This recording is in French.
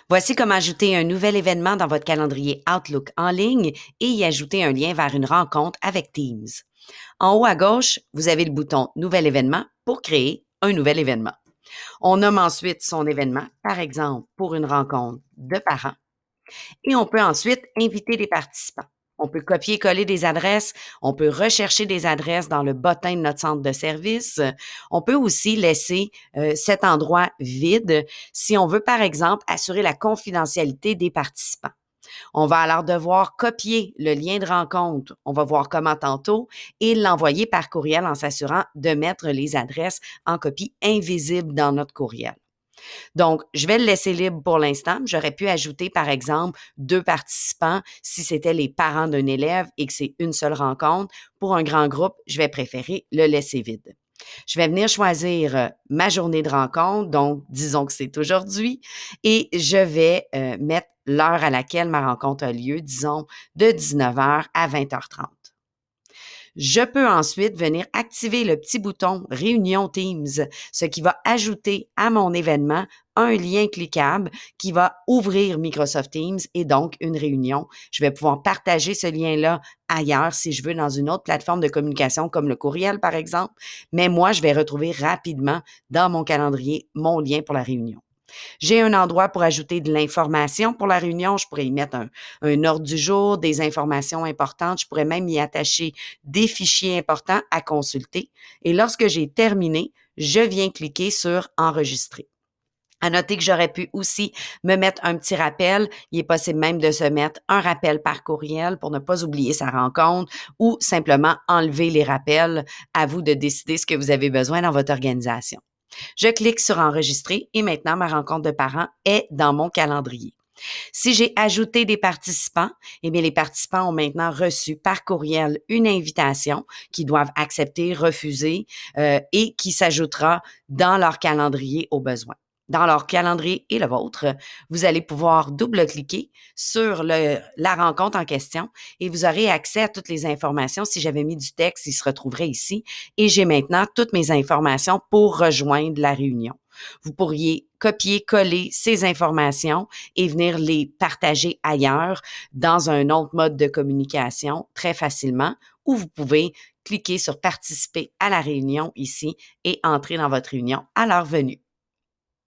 Voici comment ajouter un nouvel événement dans votre calendrier Outlook en ligne et y ajouter un lien vers une rencontre avec Teams. En haut à gauche, vous avez le bouton Nouvel événement pour créer un nouvel événement. On nomme ensuite son événement, par exemple pour une rencontre de parents, et on peut ensuite inviter les participants. On peut copier-coller des adresses, on peut rechercher des adresses dans le bottin de notre centre de service. On peut aussi laisser cet endroit vide si on veut, par exemple, assurer la confidentialité des participants. On va alors devoir copier le lien de rencontre, on va voir comment tantôt, et l'envoyer par courriel en s'assurant de mettre les adresses en copie invisible dans notre courriel. Donc, je vais le laisser libre pour l'instant. J'aurais pu ajouter, par exemple, 2 participants si c'était les parents d'un élève et que c'est une seule rencontre. Pour un grand groupe, je vais préférer le laisser vide. Je vais venir choisir ma journée de rencontre, donc disons que c'est aujourd'hui, et je vais mettre l'heure à laquelle ma rencontre a lieu, disons de 19h à 20h30. Je peux ensuite venir activer le petit bouton Réunion Teams, ce qui va ajouter à mon événement un lien cliquable qui va ouvrir Microsoft Teams et donc une réunion. Je vais pouvoir partager ce lien-là ailleurs si je veux dans une autre plateforme de communication comme le courriel par exemple, mais moi, je vais retrouver rapidement dans mon calendrier mon lien pour la réunion. J'ai un endroit pour ajouter de l'information pour la réunion. Je pourrais y mettre un ordre du jour, des informations importantes. Je pourrais même y attacher des fichiers importants à consulter. Et lorsque j'ai terminé, je viens cliquer sur Enregistrer. À noter que j'aurais pu aussi me mettre un petit rappel. Il est possible même de se mettre un rappel par courriel pour ne pas oublier sa rencontre ou simplement enlever les rappels. À vous de décider ce que vous avez besoin dans votre organisation. Je clique sur Enregistrer et maintenant ma rencontre de parents est dans mon calendrier. Si j'ai ajouté des participants, eh bien, les participants ont maintenant reçu par courriel une invitation qu'ils doivent accepter, refuser et qui s'ajoutera dans leur calendrier au besoin. Dans leur calendrier et le vôtre, vous allez pouvoir double-cliquer sur la rencontre en question et vous aurez accès à toutes les informations. Si j'avais mis du texte, il se retrouverait ici et j'ai maintenant toutes mes informations pour rejoindre la réunion. Vous pourriez copier-coller ces informations et venir les partager ailleurs dans un autre mode de communication très facilement ou vous pouvez cliquer sur participer à la réunion ici et entrer dans votre réunion à l'heure venue.